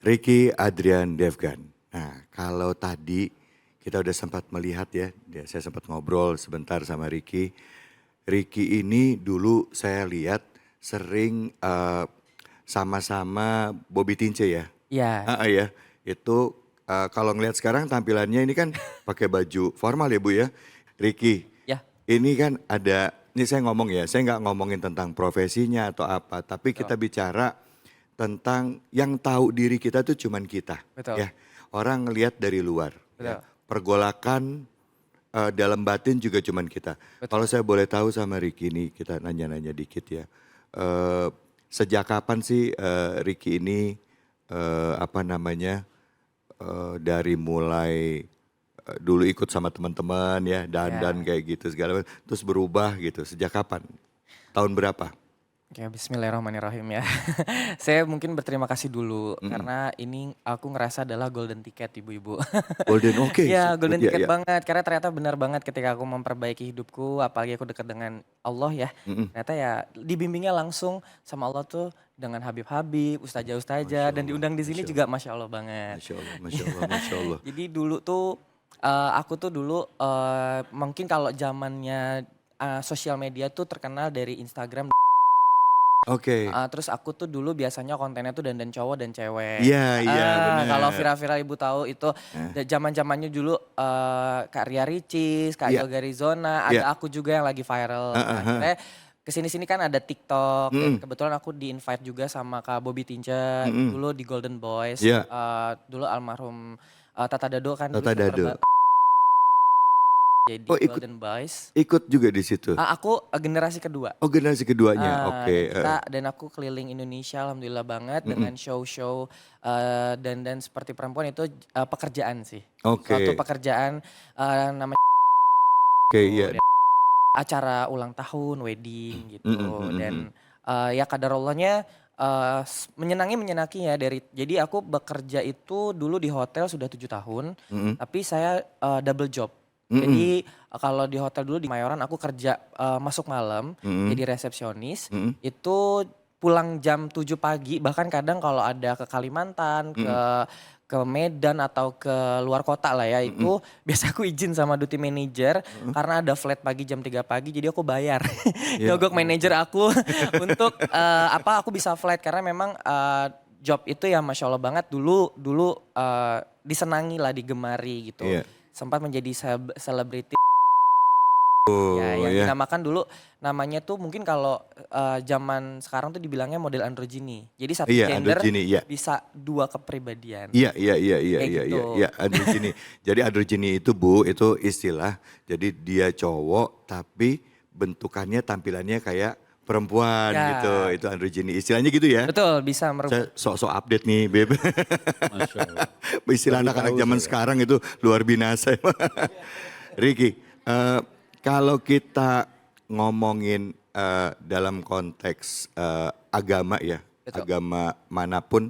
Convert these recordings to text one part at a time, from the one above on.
Ricky Adrian Devgan. Nah, kalau tadi kita udah sempat melihat saya sempat ngobrol sebentar sama Ricky. Ricky ini dulu saya lihat sering sama-sama Bobby Tince ya. Iya, Ya, itu kalau ngelihat sekarang tampilannya ini kan pakai baju formal ya Bu ya. Ricky, ya, ini kan ini saya ngomong ya, saya nggak ngomongin tentang profesinya atau apa, tapi betul, kita bicara tentang yang tahu diri kita tuh cuman kita, betul, ya. Orang ngelihat dari luar, ya. betul, Pergolakan dalam batin juga cuman kita. Kalau betul. saya boleh tahu sama Ricky ini, kita nanya-nanya dikit ya. Eh, Sejak kapan sih Ricky ini apa namanya dari mulai dulu ikut sama teman-teman ya, dandan Ya, kayak gitu segala macam, terus berubah gitu. Sejak kapan? Tahun berapa? oke, bismillahirrahmanirrahim ya. Saya mungkin berterima kasih dulu Mm-mm. karena ini aku ngerasa adalah golden ticket ibu-ibu. Golden, oke, Ya, golden ya ticket ya. banget karena ternyata benar banget ketika aku memperbaiki hidupku, apalagi aku dekat dengan Allah ya. Mm-mm. Ternyata ya dibimbingnya langsung sama Allah tuh dengan Habib-Habib, Masya ustazah-ustazah dan Allah, diundang di sini Masya juga Allah, Masya Allah banget. Masya Allah, Masya Allah, Masya Allah. Jadi dulu tuh aku tuh dulu mungkin kalau zamannya sosial media tuh terkenal dari Instagram. Oke, Terus aku tuh dulu biasanya kontennya tuh dandan cowok dan cewek. iya iya Kalau benar. viral-viral ibu tahu itu Nah, zaman-zamannya dulu Kak Ria Ricis, Kak iya Yoga Rizona, iya. ada aku juga yang lagi viral. Heeh, Nah, heeh. akhirnya kesini-sini kan ada TikTok dan Mm-mm, kebetulan aku di-invite juga sama Kak Bobby Tince mm-mm. dulu di Golden Boys. Iya, Dulu almarhum Tata Dado kan dulu Tata sempat Dado. jadi Oh ikut Golden Boys. ikut juga di situ. Aku generasi kedua. Oh generasi keduanya, oke. Dan aku keliling Indonesia alhamdulillah banget Mm-mm. dengan show-show, dandan seperti perempuan itu, pekerjaan sih. Suatu Oke, pekerjaan, namanya oke iya. dan acara ulang tahun, wedding Mm-mm, gitu mm-mm, mm. dan, ya qadarullah-nya, menyenangi ya jadi aku bekerja itu dulu di hotel sudah 7 tahun, Mm-mm, tapi saya, double job. mm-mm, Jadi, kalau di hotel dulu di Kemayoran aku kerja, masuk malam mm-mm, jadi resepsionis, mm-mm, itu pulang jam 7 pagi bahkan kadang kalau ada ke Kalimantan, mm-mm, ke Medan atau ke luar kota lah ya mm-mm, itu biasa aku izin sama duty manager mm-mm. karena ada flight pagi jam 3 pagi jadi aku bayar. Ya Nyogok manajer ampun. aku untuk, aku bisa flight karena memang, job itu ya Masya Allah banget dulu dulu, disenangi lah, digemari gitu. Iya. Sempat menjadi selebriti ya Oh yang ya. dinamakan dulu namanya tuh mungkin kalau, zaman sekarang tuh dibilangnya model androgyny. Jadi satu Iya gender androgyny, iya. bisa 2 kepribadian, Iya iya iya iya kayak iya iya gitu. iya androgyny. Jadi androgyny itu Bu, itu istilah. Jadi dia cowok tapi bentukannya tampilannya kayak perempuan gitu. Ya, Itu androgyny. Istilahnya gitu ya. betul bisa Saya sok-sok update nih, Beb. Masya Allah. Istilah Baru anak-anak tahu zaman saya. sekarang itu luar binasa. Ricky, kalau kita ngomongin dalam konteks agama ya, betul agama manapun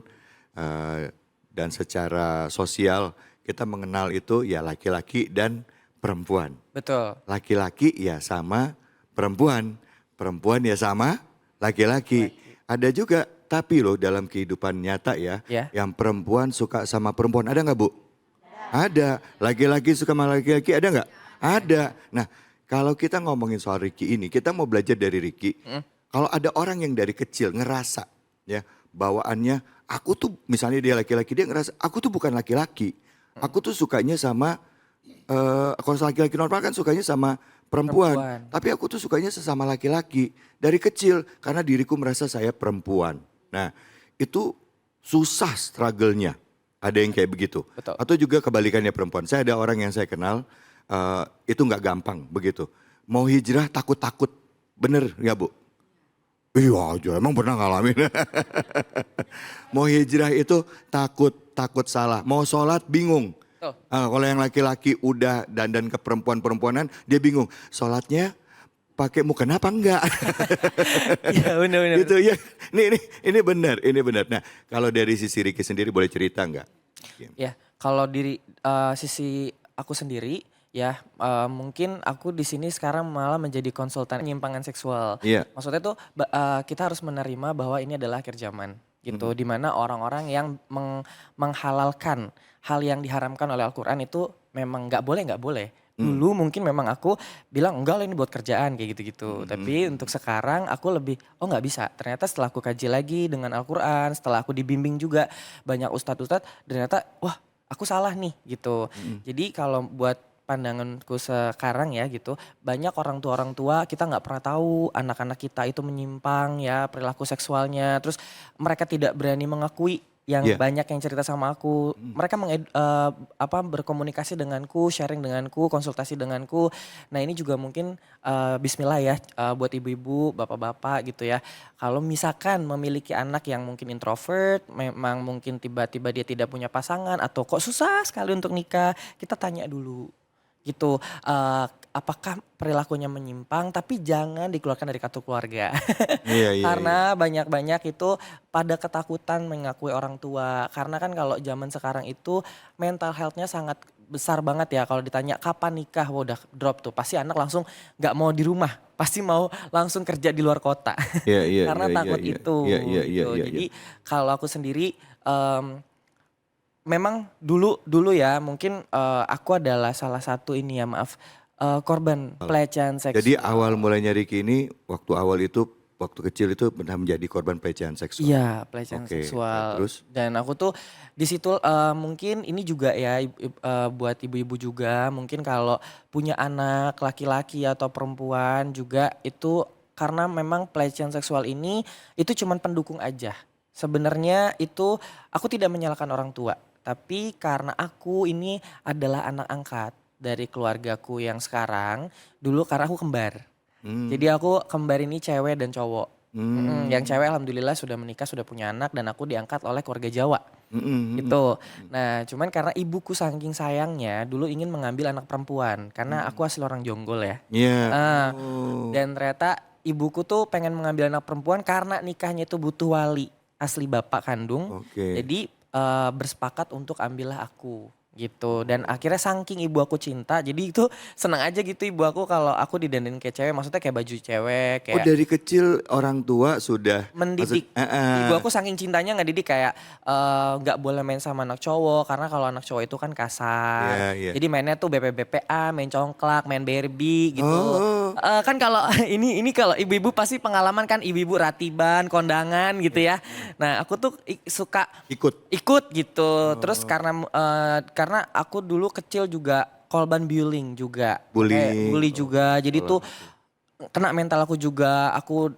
dan secara sosial kita mengenal itu ya laki-laki dan perempuan. betul. Laki-laki ya sama perempuan, perempuan ya sama laki-laki. Laki. Ada juga tapi loh dalam kehidupan nyata ya, Ya, yang perempuan suka sama perempuan. Ada nggak Bu? Ada. Laki-laki suka sama laki-laki ada nggak? Ada. Nah kalau kita ngomongin soal Ricky ini, kita mau belajar dari Ricky. mhm, Kalau ada orang yang dari kecil ngerasa ya bawaannya, aku tuh misalnya dia laki-laki dia ngerasa aku tuh bukan laki-laki. mhm, Aku tuh sukanya sama kalau laki-laki normal kan sukanya sama perempuan. perempuan. Tapi aku tuh sukanya sesama laki-laki dari kecil karena diriku merasa saya perempuan. Nah itu susah struggle-nya. Ada yang kayak begitu. Betul. Atau juga kebalikannya perempuan. Saya ada orang yang saya kenal itu nggak gampang begitu. Mau hijrah takut-takut. Bener nggak Bu? Iya aja emang pernah ngalamin. Mau hijrah itu takut, takut salah. Mau sholat bingung. Betul. Kalau yang laki-laki udah dandan ke perempuan-perempuanan, dia bingung. Sholatnya pakai mukena apa enggak? Iya benar benar. Gitu ya. Ini benar, ini benar. Nah, kalau dari sisi Ricky sendiri boleh cerita enggak? Ya, kalau sisi aku sendiri ya, mungkin aku di sini sekarang malah menjadi konsultan penyimpangan seksual. Iya, Maksudnya tuh kita harus menerima bahwa ini adalah akhir zaman. gitu. Dimana orang-orang yang menghalalkan hal yang diharamkan oleh Al-Quran itu memang nggak boleh. Dulu mungkin memang aku bilang enggak lah ini buat kerjaan kayak gitu-gitu. Tapi untuk sekarang aku lebih oh nggak bisa. Ternyata setelah aku kaji lagi dengan Al-Quran, setelah aku dibimbing juga banyak ustadz-ustadz, ternyata wah aku salah nih gitu. Jadi kalau buat pandanganku sekarang ya gitu, banyak orang tua kita nggak pernah tahu anak-anak kita itu menyimpang ya perilaku seksualnya, terus mereka tidak berani mengakui yang Iya. banyak yang cerita sama aku, mereka berkomunikasi denganku, sharing denganku, konsultasi denganku. Nah ini juga mungkin Bismillah ya buat ibu-ibu, bapak-bapak gitu ya. Kalau misalkan memiliki anak yang mungkin introvert, memang mungkin tiba-tiba dia tidak punya pasangan atau kok susah sekali untuk nikah, kita tanya dulu gitu. Apakah perilakunya menyimpang tapi jangan dikeluarkan dari kartu keluarga. Iya, iya, iya. Karena banyak-banyak itu pada ketakutan mengakui orang tua. Karena kan kalau zaman sekarang itu mental health-nya sangat besar banget ya. Kalau ditanya kapan nikah, wah udah drop tuh. Pasti anak langsung gak mau di rumah. Pasti mau langsung kerja di luar kota. Iya, iya, Karena iya, iya, takut iya. itu Iya, iya, iya, gitu. iya, iya. Jadi kalau aku sendiri memang dulu ya mungkin aku adalah salah satu ini ya maaf korban pelecehan Jadi seksual. awal mulainya Ricky ini waktu kecil itu pernah menjadi korban pelecehan seksual. Iya, pelecehan Oke, oke. seksual. Terus? Dan aku tuh di situ mungkin ini juga ya buat ibu-ibu juga mungkin kalau punya anak laki-laki atau perempuan juga itu karena memang pelecehan seksual ini itu cuman pendukung aja. Sebenarnya itu aku tidak menyalahkan orang tua, tapi karena aku ini adalah anak angkat dari keluargaku yang sekarang, dulu karena aku kembar. Jadi Hmm. aku kembar ini cewek dan cowok. Yang Hmm. cewek alhamdulillah sudah menikah, sudah punya anak dan aku diangkat oleh keluarga Jawa Mm-mm, gitu. mm-mm. Nah cuman karena ibuku saking sayangnya dulu ingin mengambil anak perempuan karena aku asli orang Jonggol ya. Iya. Ah, Oh. dan ternyata ibuku tuh pengen mengambil anak perempuan karena nikahnya itu butuh wali asli bapak kandung. Oke. Jadi bersepakat untuk ambillah aku gitu. Dan akhirnya saking ibu aku cinta jadi itu seneng aja gitu ibu aku kalau aku didandanin kayak cewek. Maksudnya kayak baju cewek Oh kayak dari kecil orang tua sudah mendidik. Ibu aku saking cintanya ngedidik kayak nggak boleh main sama anak cowok karena kalau anak cowok itu kan kasar. Iya, iya. Jadi mainnya tuh BPBPA, main congklak, main Barbie gitu. Oh. Kan kalau ini kalau ibu-ibu pasti pengalaman kan ibu-ibu ratiban, kondangan gitu ya. Nah, aku tuh suka Ikut. ikut gitu. Terus karena aku dulu kecil juga korban bullying juga. Kayak Bullying. bully Oh, juga. Jadi sekolah. tuh kena mental aku juga, aku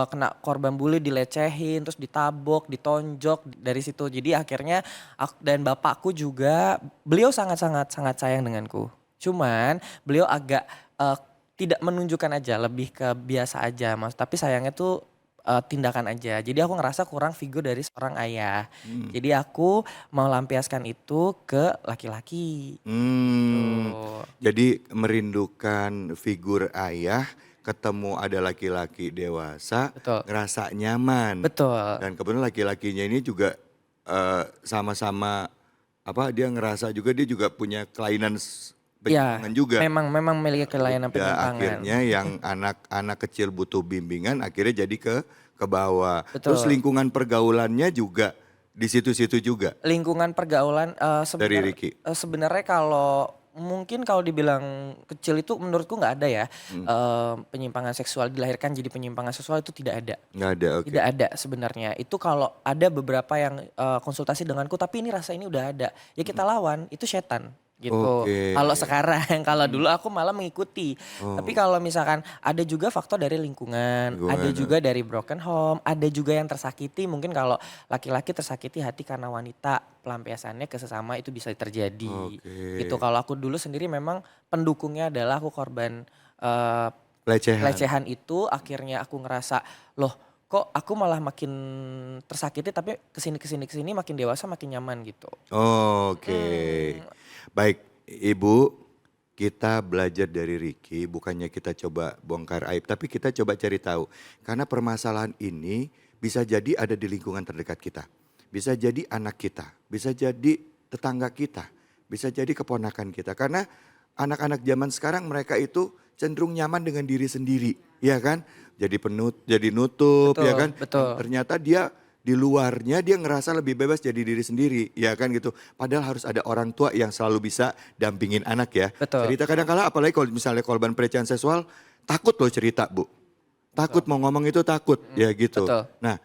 kena korban bully, dilecehin, terus ditabok, ditonjok dari situ. Jadi akhirnya dan bapakku juga, beliau sangat sayang denganku. Cuman beliau agak tidak menunjukkan aja, lebih ke biasa aja mas. Tapi sayangnya tuh tindakan aja. Jadi aku ngerasa kurang figur dari seorang ayah. Hmm. Jadi aku mau lampiaskan itu ke laki-laki. Hmm. Tuh. Jadi merindukan figur ayah, ketemu ada laki-laki dewasa, Betul. ngerasa nyaman. Betul. Dan kebetulan laki-lakinya ini juga sama-sama dia ngerasa juga dia juga punya kelainan Iya, penyimpangan juga. memang memiliki kelainan Udah penyimpangan. akhirnya yang anak-anak kecil butuh bimbingan akhirnya jadi ke bawah. Terus Betul. lingkungan pergaulannya juga di situ-situ juga Lingkungan pergaulan dari Ricky. sebenarnya kalau mungkin kalau dibilang kecil itu menurutku nggak ada ya penyimpangan seksual dilahirkan jadi penyimpangan seksual itu tidak ada. Nggak ada, oke. Tidak ada sebenarnya. Itu kalau ada beberapa yang konsultasi denganku tapi ini rasa ini udah ada. Ya kita lawan, itu setan gitu. Oke. Kalau sekarang, kalau dulu aku malah mengikuti. Oh. Tapi kalau misalkan ada juga faktor dari lingkungan, ada Lingkungan, juga dari broken home, ada juga yang tersakiti. Mungkin kalau laki-laki tersakiti hati karena wanita, pelampiasannya ke sesama itu bisa terjadi. Oke. Gitu. Kalau aku dulu sendiri memang pendukungnya adalah aku korban Pelecehan. pelecehan itu akhirnya aku ngerasa loh kok aku malah makin tersakiti tapi kesini makin dewasa makin nyaman gitu. Oke. Baik, Ibu, kita belajar dari Ricky, bukannya kita coba bongkar aib, tapi kita coba cari tahu. Karena permasalahan ini bisa jadi ada di lingkungan terdekat kita. Bisa jadi anak kita, bisa jadi tetangga kita, bisa jadi keponakan kita. Karena anak-anak zaman sekarang mereka itu cenderung nyaman dengan diri sendiri, ya kan? Jadi nutup, Betul, ya kan? betul. Ternyata dia di luarnya dia ngerasa lebih bebas jadi diri sendiri, ya kan gitu. Padahal harus ada orang tua yang selalu bisa dampingin anak ya. Betul. Cerita kadang-kala apalagi kalau misalnya korban pelecehan seksual, takut loh cerita Bu. Takut mau ngomong itu takut, ya gitu. Betul. Nah,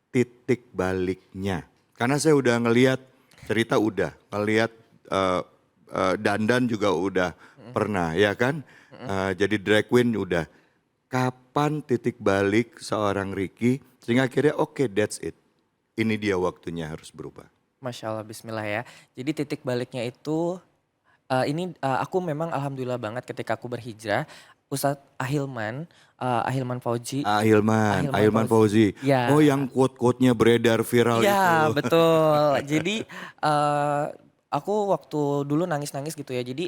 titik baliknya. Karena saya udah ngelihat cerita udah, ngelihat dandan juga udah pernah, ya kan? Jadi drag queen udah. Kapan titik balik seorang Ricky sehingga akhirnya oke, that's it. Ini dia waktunya harus berubah. Masya Allah, Bismillah ya. Jadi titik baliknya itu aku memang alhamdulillah banget ketika aku berhijrah. Ustadz Ahilman Fauzi. Ahilman Fauzi. Ya, Oh yang quote-quote-nya beredar viral ya itu. betul. Jadi aku waktu dulu nangis-nangis gitu ya. Jadi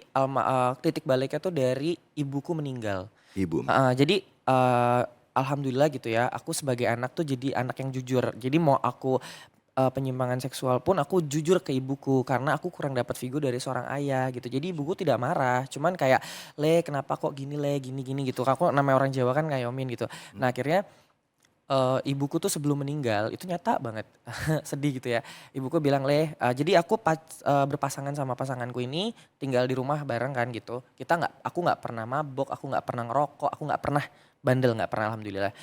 titik baliknya tuh dari ibuku meninggal. Ibu. Jadi alhamdulillah gitu ya, aku sebagai anak tuh jadi anak yang jujur. Jadi mau aku penyimpangan seksual pun aku jujur ke ibuku karena aku kurang dapat figur dari seorang ayah gitu. Jadi ibuku tidak marah, cuman kayak le kenapa kok gini le gini gitu. Aku namanya orang Jawa kan ngayomin gitu. Nah akhirnya ibuku tuh sebelum meninggal itu nyata banget sedih gitu ya. Ibuku bilang jadi aku berpasangan sama pasanganku ini tinggal di rumah bareng kan gitu. Aku nggak pernah mabok, aku nggak pernah ngerokok, aku nggak pernah bandel, nggak pernah alhamdulillah.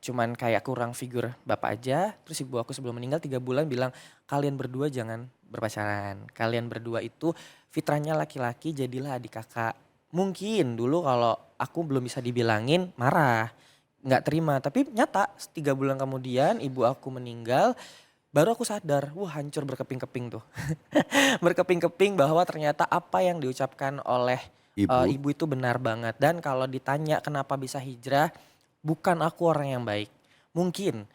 Cuman kayak kurang figur bapak aja. Terus ibu aku sebelum meninggal 3 bulan bilang kalian berdua jangan berpacaran. Kalian berdua itu fitrahnya laki-laki, jadilah adik kakak. Mungkin dulu kalau aku belum bisa dibilangin marah, nggak terima, tapi nyata 3 bulan kemudian ibu aku meninggal, baru aku sadar, wah hancur berkeping-keping tuh. Berkeping-keping bahwa ternyata apa yang diucapkan oleh Ibu. ibu itu benar banget. Dan kalau ditanya kenapa bisa hijrah, bukan aku orang yang baik. Mungkin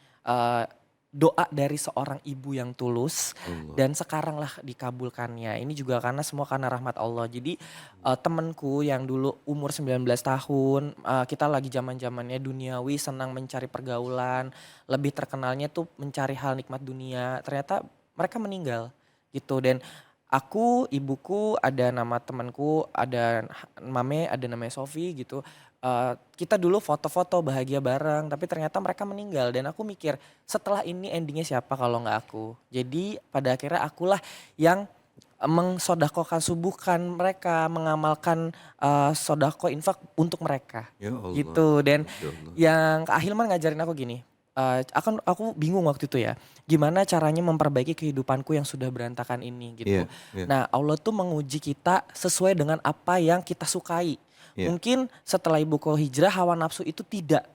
doa dari seorang ibu yang tulus Allah. dan sekarang lah dikabulkannya. Ini juga semua karena rahmat Allah. Jadi temenku yang dulu umur 19 tahun, kita lagi zaman-zamannya duniawi, senang mencari pergaulan, lebih terkenalnya tuh mencari hal nikmat dunia. Ternyata mereka meninggal gitu. Dan ibuku, ada nama temanku, ada Mame, ada namanya Sofi gitu. Kita dulu foto-foto bahagia bareng, tapi ternyata mereka meninggal dan aku mikir setelah ini endingnya siapa kalau nggak aku. Jadi pada akhirnya akulah yang mengsodakokan subuhkan mereka, mengamalkan sodako infak untuk mereka. Ya Allah. Gitu. Dan Masya Allah. yang Kak Ahilman ngajarin aku gini, aku bingung waktu itu ya, gimana caranya memperbaiki kehidupanku yang sudah berantakan ini gitu. Iya, iya. Nah Allah tuh menguji kita sesuai dengan apa yang kita sukai. Iya. Mungkin setelah ibuku hijrah hawa nafsu itu tidak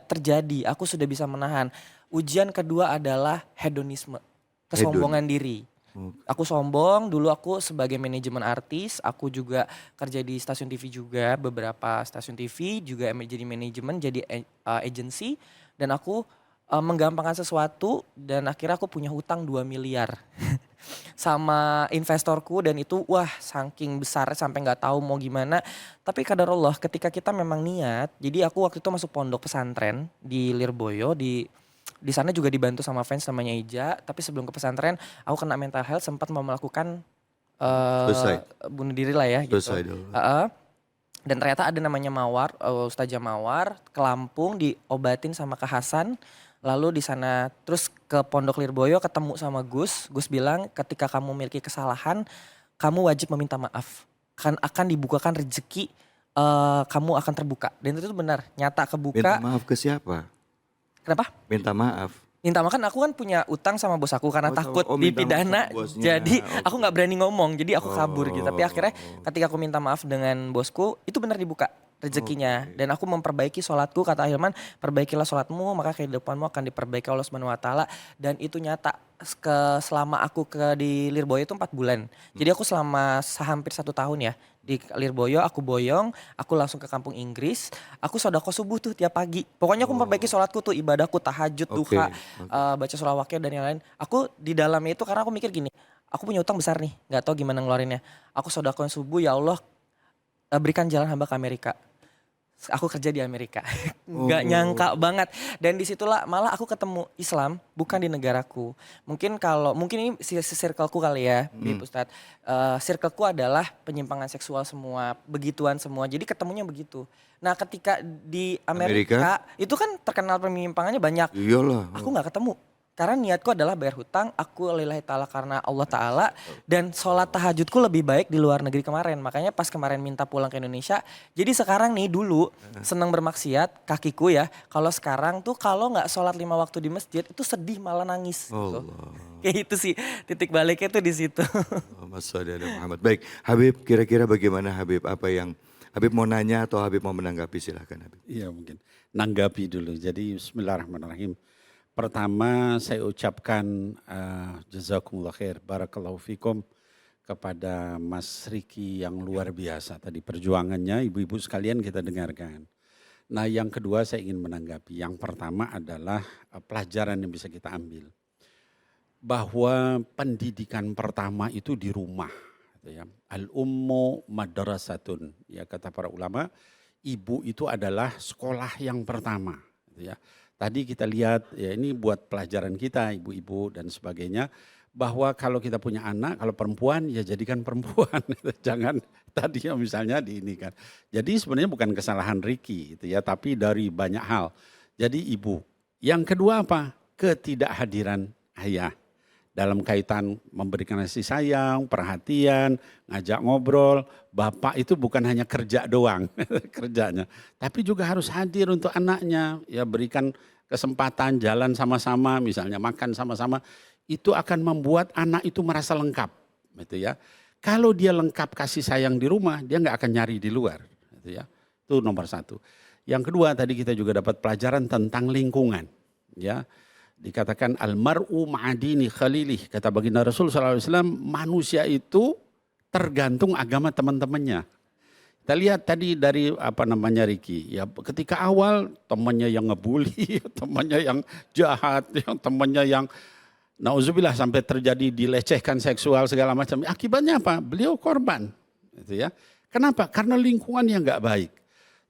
terjadi. Aku sudah bisa menahan. Ujian kedua adalah hedonisme, kesombongan diri. Aku sombong, dulu aku sebagai manajemen artis, aku juga kerja di stasiun TV juga, beberapa stasiun TV juga jadi manajemen, jadi agency. Dan aku menggampangkan sesuatu dan akhirnya aku punya hutang 2 miliar. Sama investorku dan itu wah saking besar sampai nggak tahu mau gimana. Tapi qadarullah ketika kita memang niat, jadi aku waktu itu masuk pondok pesantren di Lirboyo, di sana juga dibantu sama fans namanya Ija. Tapi sebelum ke pesantren aku kena mental health, sempat mau melakukan bunuh diri lah ya gitu. Dan ternyata ada namanya Mawar, Ustazah Mawar ke Lampung diobatin sama Kak Hasan. Lalu di sana terus ke Pondok Lirboyo ketemu sama Gus. Gus bilang ketika kamu memiliki kesalahan, kamu wajib meminta maaf. Kan akan dibukakan rezeki, kamu akan terbuka. Dan itu benar, nyata kebuka. Minta maaf ke siapa? Kenapa? Minta maaf. Minta maaf kan aku kan punya utang sama bos aku karena takut minta maaf dipidana. sama bosnya. Jadi aku nggak berani ngomong, jadi aku kabur gitu. Tapi akhirnya ketika aku minta maaf dengan bosku, itu benar dibuka rezekinya. Dan aku memperbaiki sholatku, kata Ahilman, perbaikilah sholatmu maka kehidupanmu akan diperbaiki Allah Subhanahu Wa Taala. Dan itu nyata selama aku di Lirboyo itu 4 bulan. Jadi aku selama hampir 1 tahun ya di Lirboyo, aku boyong, aku langsung ke kampung Inggris, aku sodako subuh tuh tiap pagi. Pokoknya aku memperbaiki sholatku tuh, ibadahku, tahajud, duha, baca surah wakil dan yang lain. Aku di dalamnya itu karena aku mikir gini, aku punya utang besar nih, nggak tahu gimana ngeluarinnya. Aku sodakoin subuh, ya Allah berikan jalan hamba ke Amerika. aku kerja di Amerika. Oh. Nggak nyangka banget. Dan disitulah malah aku ketemu Islam bukan di negaraku. Mungkin ini circleku kali ya, Bib Ustadz. Circleku adalah penyimpangan seksual semua, begituan semua. Jadi ketemunya begitu. Nah ketika di Amerika itu kan terkenal penyimpangannya banyak. Iyalah. Aku nggak ketemu. Karena niatku adalah bayar hutang, aku lillahi ta'ala karena Allah Ta'ala. Dan sholat tahajudku lebih baik di luar negeri kemarin. Makanya pas kemarin minta pulang ke Indonesia. Jadi sekarang nih dulu senang bermaksiat kakiku ya. Kalau sekarang tuh kalau nggak sholat 5 waktu di masjid itu sedih malah nangis. Gitu. Kayak itu sih titik baliknya tuh di situ. Muhammad. Baik Habib, kira-kira bagaimana Habib? Apa yang Habib mau nanya atau Habib mau menanggapi, silahkan Habib. Iya mungkin, nanggapi dulu. Jadi bismillahirrahmanirrahim. Pertama saya ucapkan jazakumullah khair, barakallahu fikum kepada Mas Riki yang luar biasa. Tadi perjuangannya ibu-ibu sekalian kita dengarkan. Nah yang kedua saya ingin menanggapi. Yang pertama adalah pelajaran yang bisa kita ambil. Bahwa pendidikan pertama itu di rumah. Ya. Al-ummu madrasatun. Ya, kata para ulama, ibu itu adalah sekolah yang pertama. Ya. Tadi kita lihat, ya ini buat pelajaran kita ibu-ibu dan sebagainya. Bahwa kalau kita punya anak, kalau perempuan ya jadikan perempuan. Jangan tadi ya misalnya di ini kan. Jadi sebenarnya bukan kesalahan Riki gitu ya, tapi dari banyak hal. Jadi ibu. Yang kedua apa? Ketidakhadiran ayah. Dalam kaitan memberikan kasih sayang, perhatian, ngajak ngobrol. Bapak itu bukan hanya kerja doang kerjanya. Tapi juga harus hadir untuk anaknya. Ya berikan kesempatan jalan sama-sama, misalnya makan sama-sama. Itu akan membuat anak itu merasa lengkap. Gitu ya. Kalau dia lengkap kasih sayang di rumah, dia nggak akan nyari di luar. Gitu ya. Itu nomor satu. Yang kedua tadi kita juga dapat pelajaran tentang lingkungan. Ya. Dikatakan almar'u ma'adini khalilih. Kata baginda Rasul SAW, manusia itu tergantung agama teman-temannya. Kita lihat tadi dari Riki. Ya, ketika awal temannya yang ngebully, temannya yang jahat, temannya yang nauzubillah sampai terjadi dilecehkan seksual segala macam. Akibatnya apa? Beliau korban. Gitu ya. Kenapa? Karena lingkungan yang nggak baik.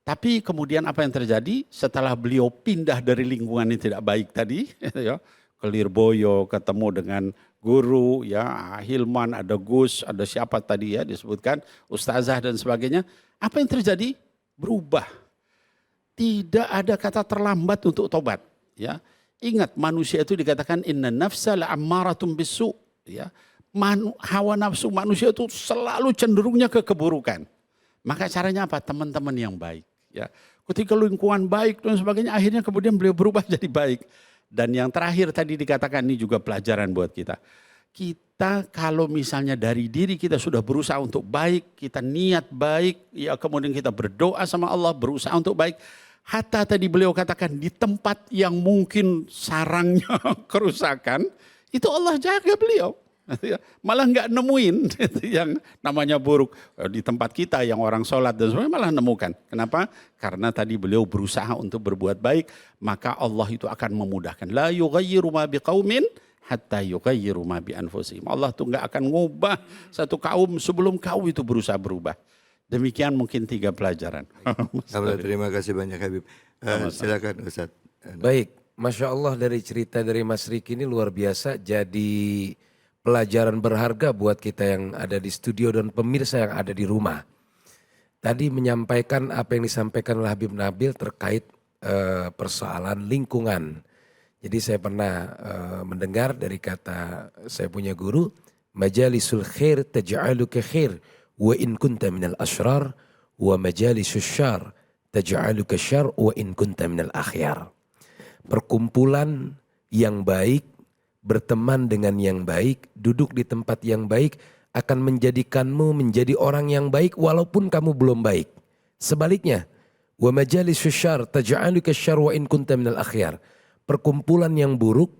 Tapi kemudian apa yang terjadi setelah beliau pindah dari lingkungan yang tidak baik tadi, ya, ke Lirboyo, ketemu dengan guru, ya Hilman, ada Gus, ada siapa tadi ya disebutkan, Ustazah dan sebagainya. Apa yang terjadi? Berubah. Tidak ada kata terlambat untuk tobat. Ya, ingat manusia itu dikatakan inna nafsa la'ammaratun bisu. Ya, hawa nafsu manusia itu selalu cenderungnya ke keburukan. Maka caranya apa? Teman-teman yang baik. Ya, ketika lingkungan baik dan sebagainya, akhirnya kemudian beliau berubah jadi baik. Dan yang terakhir tadi dikatakan ini juga pelajaran buat kita. Kita kalau misalnya dari diri kita sudah berusaha untuk baik, kita niat baik, ya kemudian kita berdoa sama Allah, berusaha untuk baik. Hatta tadi beliau katakan di tempat yang mungkin sarangnya kerusakan, itu Allah jaga beliau. Malah nggak nemuin yang namanya buruk di tempat kita yang orang sholat dan sebagainya malah nemukan. Kenapa? Karena tadi beliau berusaha untuk berbuat baik, maka Allah itu akan memudahkan. La yughayyiru ma biqaumin hatta yughayyiru ma bi anfusihim. Allah tuh nggak akan ngubah satu kaum sebelum kaum itu berusaha berubah. Demikian mungkin 3 pelajaran. Terima kasih banyak Habib. Silakan Ustaz. Baik, Masya Allah dari cerita dari Mas Riki ini luar biasa, jadi pelajaran berharga buat kita yang ada di studio dan pemirsa yang ada di rumah. Tadi menyampaikan apa yang disampaikan oleh Habib Nabil terkait persoalan lingkungan. Jadi saya pernah mendengar dari kata saya punya guru, majalisul khair taj'aluka khair wa in kunta minal ashrar wa majalisus syar taj'aluka syar wa in kunta minal akhyar. Perkumpulan yang baik, berteman dengan yang baik, duduk di tempat yang baik akan menjadikanmu menjadi orang yang baik walaupun kamu belum baik. Sebaliknya, wa majalisus syarr taj'aluka syarr wa in kunta minal akhyar. Perkumpulan yang buruk,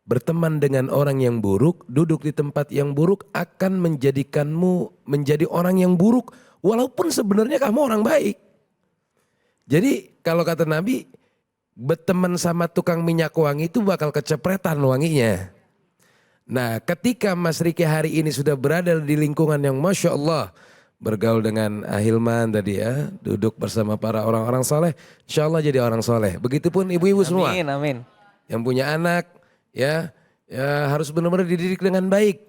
berteman dengan orang yang buruk, duduk di tempat yang buruk akan menjadikanmu menjadi orang yang buruk walaupun sebenarnya kamu orang baik. Jadi kalau kata Nabi, berteman sama tukang minyak wangi itu bakal kecepretan wanginya. Nah ketika Mas Riki hari ini sudah berada di lingkungan yang Masya Allah bergaul dengan Ahilman tadi ya, duduk bersama para orang-orang soleh, insya Allah jadi orang soleh. Begitupun ibu-ibu semua Amin, amin. yang punya anak ya, ya harus benar-benar dididik dengan baik.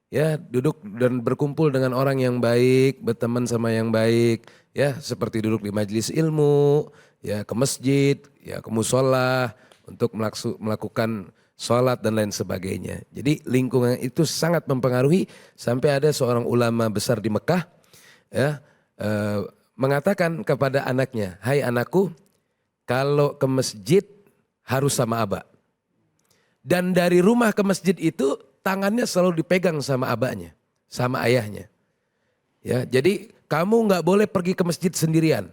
Ya, duduk dan berkumpul dengan orang yang baik, berteman sama yang baik, ya seperti duduk di majelis ilmu, ya ke masjid, ya ke musola untuk melakukan sholat dan lain sebagainya. Jadi lingkungan itu sangat mempengaruhi sampai ada seorang ulama besar di Mekah ya mengatakan kepada anaknya, "Hai anakku, kalau ke masjid harus sama aba." Dan dari rumah ke masjid itu tangannya selalu dipegang sama abahnya, sama ayahnya. Ya, jadi kamu nggak boleh pergi ke masjid sendirian,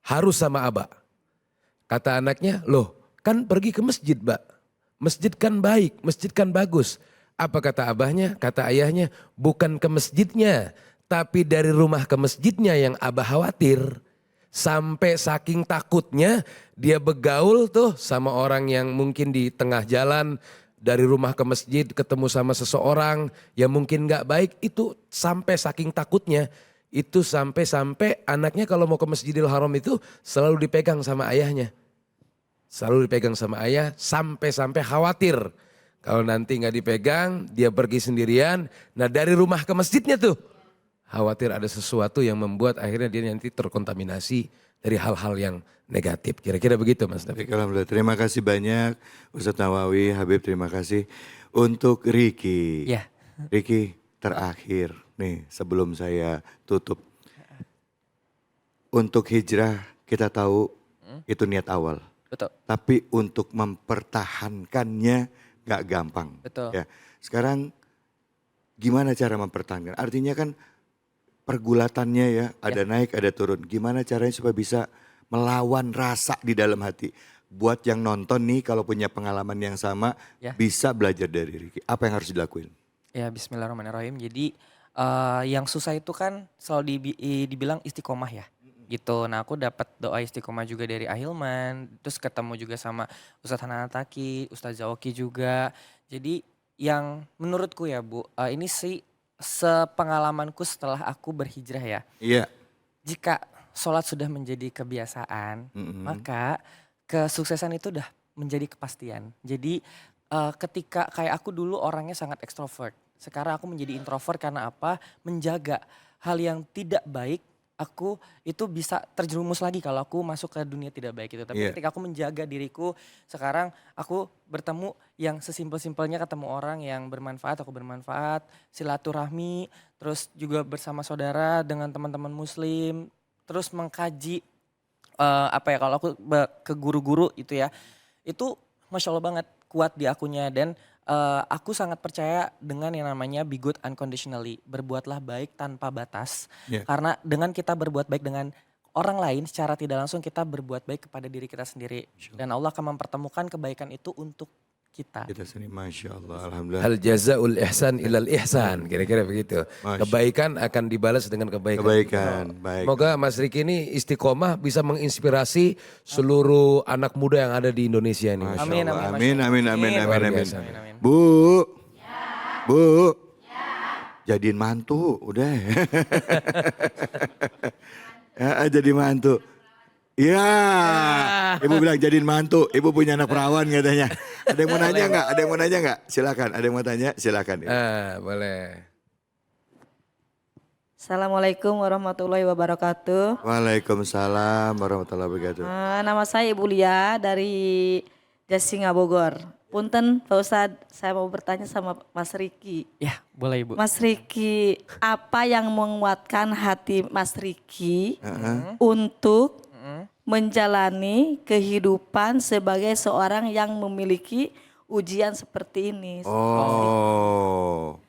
harus sama abah. Kata anaknya, loh kan pergi ke masjid, Mbak. Masjid kan baik, masjid kan bagus. Apa kata abahnya? Kata ayahnya, bukan ke masjidnya, tapi dari rumah ke masjidnya yang abah khawatir. Sampai saking takutnya dia begaul tuh sama orang yang mungkin di tengah jalan dari rumah ke masjid ketemu sama seseorang yang mungkin gak baik, itu sampai saking takutnya. Itu sampai anaknya kalau mau ke Masjidil Haram itu selalu dipegang sama ayahnya. Selalu dipegang sama ayah sampai khawatir. Kalau nanti gak dipegang dia pergi sendirian. Nah dari rumah ke masjidnya tuh khawatir ada sesuatu yang membuat akhirnya dia nanti terkontaminasi dari hal-hal yang negatif. Kira-kira begitu Mas David. Baik, alhamdulillah. Terima kasih banyak Ustadz Nawawi, Habib terima kasih. Untuk Riki. Ya. Riki terakhir nih sebelum saya tutup. Untuk hijrah kita tahu itu niat awal. Betul. Tapi untuk mempertahankannya gak gampang. Betul. Ya. Sekarang gimana cara mempertahankan? Artinya kan pergulatannya ya, ada naik ada turun. Gimana caranya supaya bisa melawan rasa di dalam hati. Buat yang nonton nih kalau punya pengalaman yang sama Ya. bisa belajar dari Riki. Apa yang harus dilakuin? Ya bismillahirrahmanirrahim. Jadi yang susah itu kan selalu dibilang istiqomah ya. Gitu. Nah aku dapat doa istiqomah juga dari Ahilman. Terus ketemu juga sama Ustadz Hanan Taki, Ustadz Zawaki juga. Jadi yang menurutku ya Bu, ini sih sepengalamanku setelah aku berhijrah ya. Iya. Jika sholat sudah menjadi kebiasaan, maka kesuksesan itu udah menjadi kepastian. Jadi ketika kayak aku dulu orangnya sangat ekstrovert. Sekarang aku menjadi introvert karena apa? Menjaga hal yang tidak baik, aku itu bisa terjerumus lagi kalau aku masuk ke dunia tidak baik itu. Tapi ketika aku menjaga diriku, sekarang aku bertemu yang sesimpel-simpelnya ketemu orang yang bermanfaat, aku bermanfaat, silaturahmi, terus juga bersama saudara dengan teman-teman muslim, terus mengkaji kalau aku ke guru-guru itu ya, itu Masya Allah banget kuat di akunya dan aku sangat percaya dengan yang namanya be good unconditionally, berbuatlah baik tanpa batas. Karena dengan kita berbuat baik dengan orang lain secara tidak langsung kita berbuat baik kepada diri kita sendiri. Dan Allah akan mempertemukan kebaikan itu untuk kita. Kita sini Masya Allah, alhamdulillah. Hal jazaul ihsan ilal ihsan, kira-kira begitu. Kebaikan akan dibalas dengan kebaikan. Baik. Semoga Mas Riki ini istiqomah bisa menginspirasi seluruh anak muda yang ada di Indonesia ini. Masya Amin, Allah. amin, Amin. Luar biasa. Bu. Bu. Jadiin mantu, udah. Ya, jadi mantu. Iya, ibu bilang jadiin mantu. Ibu punya anak perawan katanya. Ada yang mau nanya nggak? Ada yang mau nanya nggak? Silakan. Ada yang mau tanya? Silakan. Boleh. Assalamualaikum warahmatullahi wabarakatuh. Waalaikumsalam warahmatullahi wabarakatuh. Nama saya Ibu Lia dari Jasinga Bogor. Punten Pak Ustadz, saya mau bertanya sama Mas Riki. Ya boleh Ibu. Mas Riki, apa yang menguatkan hati Mas Riki untuk menjalani kehidupan sebagai seorang yang memiliki ujian seperti ini? Oh.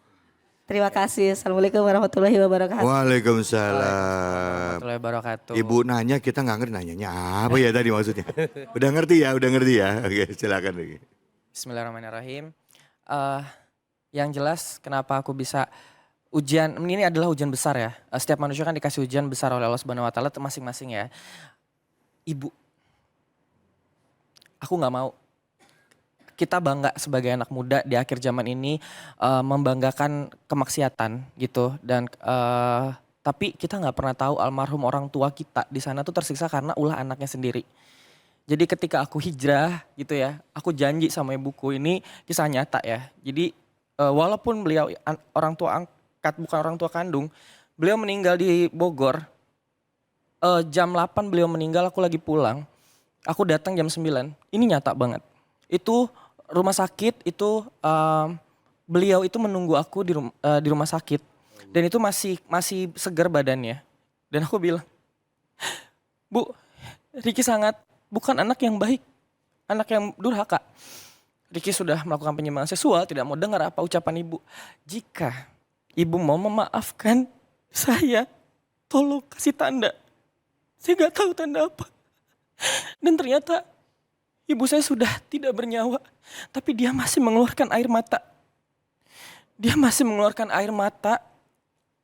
Terima kasih. Assalamualaikum warahmatullahi wabarakatuh. Waalaikumsalam. Warahmatullahi wabarakatuh. Ibu nanya kita nggak ngerti nanyanya apa ya tadi maksudnya. Udah ngerti ya. Oke silakan lagi. Bismillahirrahmanirrahim. Yang jelas kenapa aku bisa ujian, ini adalah ujian besar ya. Setiap manusia kan dikasih ujian besar oleh Allah Subhanahu wa taala masing-masing ya. Ibu, aku nggak mau kita bangga sebagai anak muda di akhir zaman ini membanggakan kemaksiatan gitu dan Tapi kita nggak pernah tahu almarhum orang tua kita di sana tuh tersiksa karena ulah anaknya sendiri. Jadi ketika aku hijrah gitu ya, aku janji sama ibuku, ini kisah nyata ya. Jadi walaupun beliau orang tua angkat bukan orang tua kandung, beliau meninggal di Bogor. Jam 8 beliau meninggal, aku lagi pulang. Aku datang jam 9. Ini nyata banget. Itu rumah sakit itu beliau itu menunggu aku di rumah sakit. Dan itu masih segar badannya. Dan aku bilang, "Bu, Ricky sangat bukan anak yang baik, anak yang durhaka. Ricky sudah melakukan penyimpangan seksual, tidak mau dengar apa ucapan ibu. Jika ibu mau memaafkan saya, tolong kasih tanda. Saya nggak tahu tanda apa. Dan ternyata ibu saya sudah tidak bernyawa, tapi dia masih mengeluarkan air mata. Dia masih mengeluarkan air mata,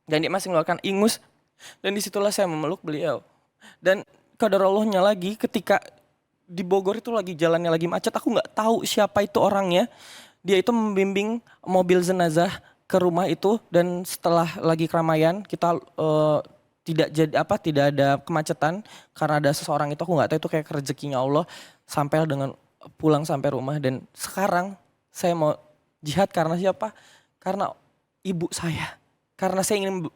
dan dia masih mengeluarkan ingus. Dan disitulah saya memeluk beliau. Dan qadarallahnya lagi ketika di Bogor itu lagi jalannya lagi macet, aku nggak tahu siapa itu orangnya. Dia itu membimbing mobil jenazah ke rumah itu, dan setelah lagi keramaian kita tidak ada kemacetan karena ada seseorang itu, aku nggak tahu itu kayak rezekinya Allah, sampai dengan pulang sampai rumah. Dan sekarang saya mau jihad karena siapa? Karena ibu saya. Karena saya ingin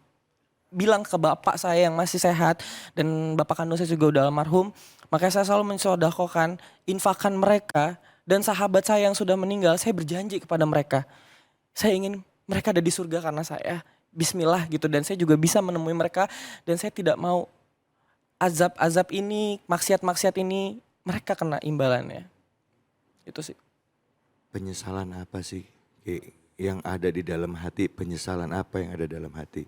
bilang ke bapak saya yang masih sehat, dan bapak kandung saya juga udah almarhum. Makanya saya selalu mensedekahkan infakan mereka, dan sahabat saya yang sudah meninggal, saya berjanji kepada mereka. Saya ingin mereka ada di surga karena saya. Bismillah gitu, dan saya juga bisa menemui mereka, dan saya tidak mau azab-azab ini, maksiat-maksiat ini mereka kena imbalannya. Itu sih. Penyesalan apa sih yang ada di dalam hati? Penyesalan apa yang ada dalam hati?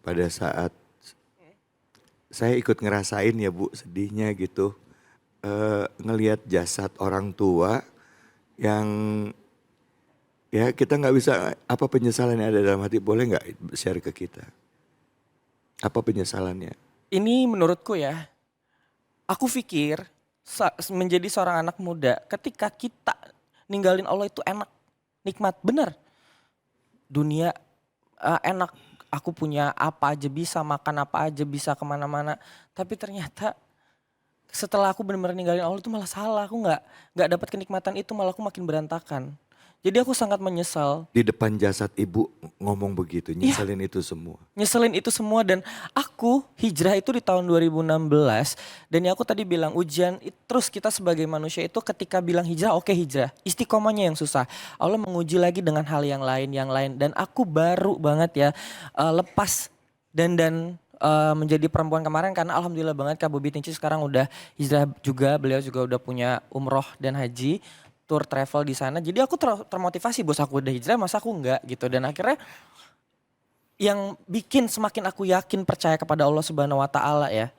Pada saat saya ikut ngerasain ya Bu, sedihnya gitu. Ngelihat jasad orang tua yang ya kita nggak bisa, apa penyesalan yang ada dalam hati, boleh nggak share ke kita? Apa penyesalannya? Ini menurutku ya, aku pikir menjadi seorang anak muda, ketika kita ninggalin Allah itu enak, nikmat, bener. Dunia enak, aku punya apa aja bisa, makan apa aja bisa, kemana-mana. Tapi ternyata setelah aku benar-benar ninggalin Allah itu malah salah, aku nggak dapat kenikmatan itu, malah aku makin berantakan. Jadi aku sangat menyesal. Di depan jasad ibu ngomong begitu, nyeselin itu semua. Nyeselin itu semua, dan aku hijrah itu di tahun 2016. Dan ya aku tadi bilang ujian terus kita sebagai manusia itu ketika bilang hijrah, oke hijrah. Istiqomahnya yang susah. Allah menguji lagi dengan hal yang lain. Dan aku baru banget ya lepas dan menjadi perempuan kemarin, karena alhamdulillah banget Kak Bobi Tinci sekarang udah hijrah juga. Beliau juga udah punya umroh dan haji, tour travel di sana. Jadi aku termotivasi, bos aku udah hijrah masa aku enggak gitu. Dan akhirnya yang bikin semakin aku yakin percaya kepada Allah Subhanahu wa taala ya.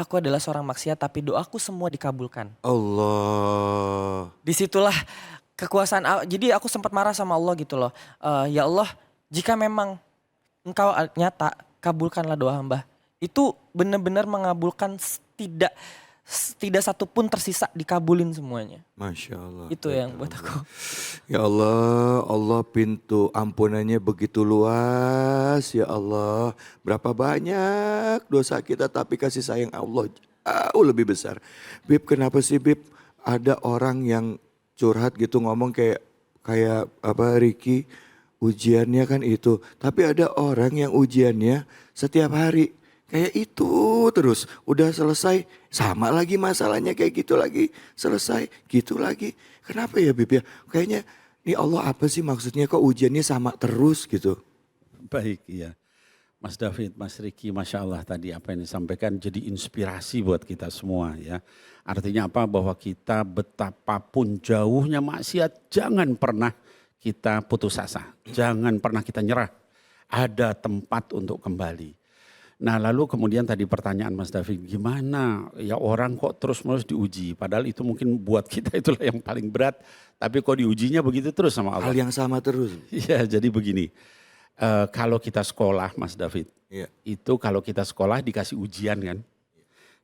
Aku adalah seorang maksiat tapi doaku semua dikabulkan. Allah. Disitulah kekuasaan. Jadi aku sempat marah sama Allah gitu loh. Ya Allah, jika memang Engkau nyata, kabulkanlah doa hamba. Itu benar-benar mengabulkan, tidak satu pun tersisa, dikabulin semuanya. Masya Allah. Itu yang buat aku. Ya Allah, Allah pintu ampunannya begitu luas ya Allah. Berapa banyak dosa kita tapi kasih sayang Allah jauh lebih besar. Bib, kenapa sih Bib ada orang yang curhat gitu ngomong kayak apa Ricky, ujiannya kan itu. Tapi ada orang yang ujiannya setiap hari. Kayak itu terus, udah selesai sama lagi masalahnya kayak gitu lagi, selesai gitu lagi. Kenapa ya Bib ya? Kayaknya ini Allah apa sih maksudnya, kok ujiannya sama terus gitu. Baik, iya. Mas David, Mas Ricky, Masya Allah tadi apa yang disampaikan jadi inspirasi buat kita semua ya. Artinya apa? Bahwa kita betapapun jauhnya maksiat, jangan pernah kita putus asa. Jangan pernah kita nyerah. Ada tempat untuk kembali. Nah lalu kemudian tadi pertanyaan Mas David, gimana ya orang kok terus-menerus diuji. Padahal itu mungkin buat kita itulah yang paling berat. Tapi kok diujinya begitu terus sama Allah. Hal yang sama terus. Iya jadi begini, kalau kita sekolah Mas David, Iya. itu kalau kita sekolah dikasih ujian kan.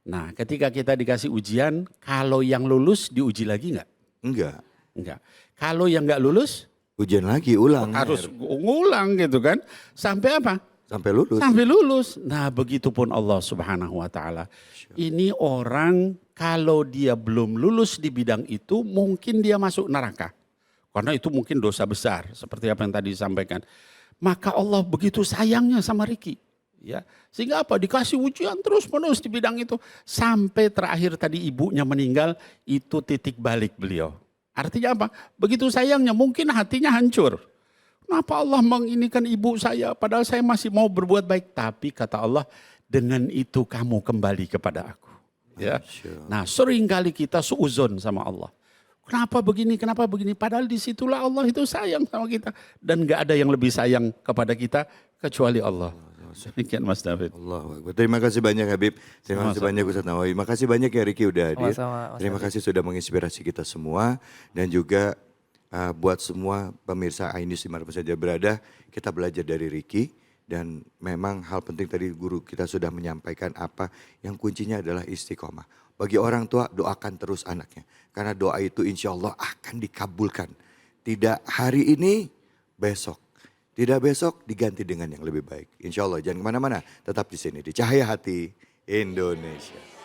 Nah ketika kita dikasih ujian, kalau yang lulus diuji lagi enggak? Enggak. Enggak. Kalau yang enggak lulus, Ujian lagi, ulang. harus ngulang gitu kan. Sampai apa? Sampai lulus. Sampai lulus. Nah begitupun Allah subhanahu wa ta'ala. Ini orang kalau dia belum lulus di bidang itu mungkin dia masuk neraka. Karena itu mungkin dosa besar seperti apa yang tadi disampaikan. Maka Allah begitu sayangnya sama Riki. Ya, sehingga apa? Dikasih ujian terus menerus di bidang itu. Sampai terakhir tadi ibunya meninggal, itu titik balik beliau. Artinya apa? Begitu sayangnya mungkin hatinya hancur. Kenapa Allah menginikan ibu saya padahal saya masih mau berbuat baik. Tapi kata Allah, dengan itu kamu kembali kepada aku. Ya. Nah seringkali kita suuzon sama Allah. Kenapa begini, kenapa begini. Padahal disitulah Allah itu sayang sama kita. Dan gak ada yang lebih sayang kepada kita kecuali Allah. Demikian Mas David. Allah. Terima kasih banyak Habib. Terima kasih banyak Ustaz Nawawi. Makasih banyak ya Riki udah hadir. Sama-sama, Mas Terima kasih sudah menginspirasi kita semua. Dan juga buat semua pemirsa Ainus dimanapun saja berada, kita belajar dari Riki. Dan memang hal penting tadi guru kita sudah menyampaikan apa yang kuncinya adalah istiqomah. Bagi orang tua doakan terus anaknya. Karena doa itu insya Allah akan dikabulkan. Tidak hari ini, besok. Tidak besok diganti dengan yang lebih baik. Insya Allah jangan kemana-mana, tetap di sini di Cahaya Hati Indonesia.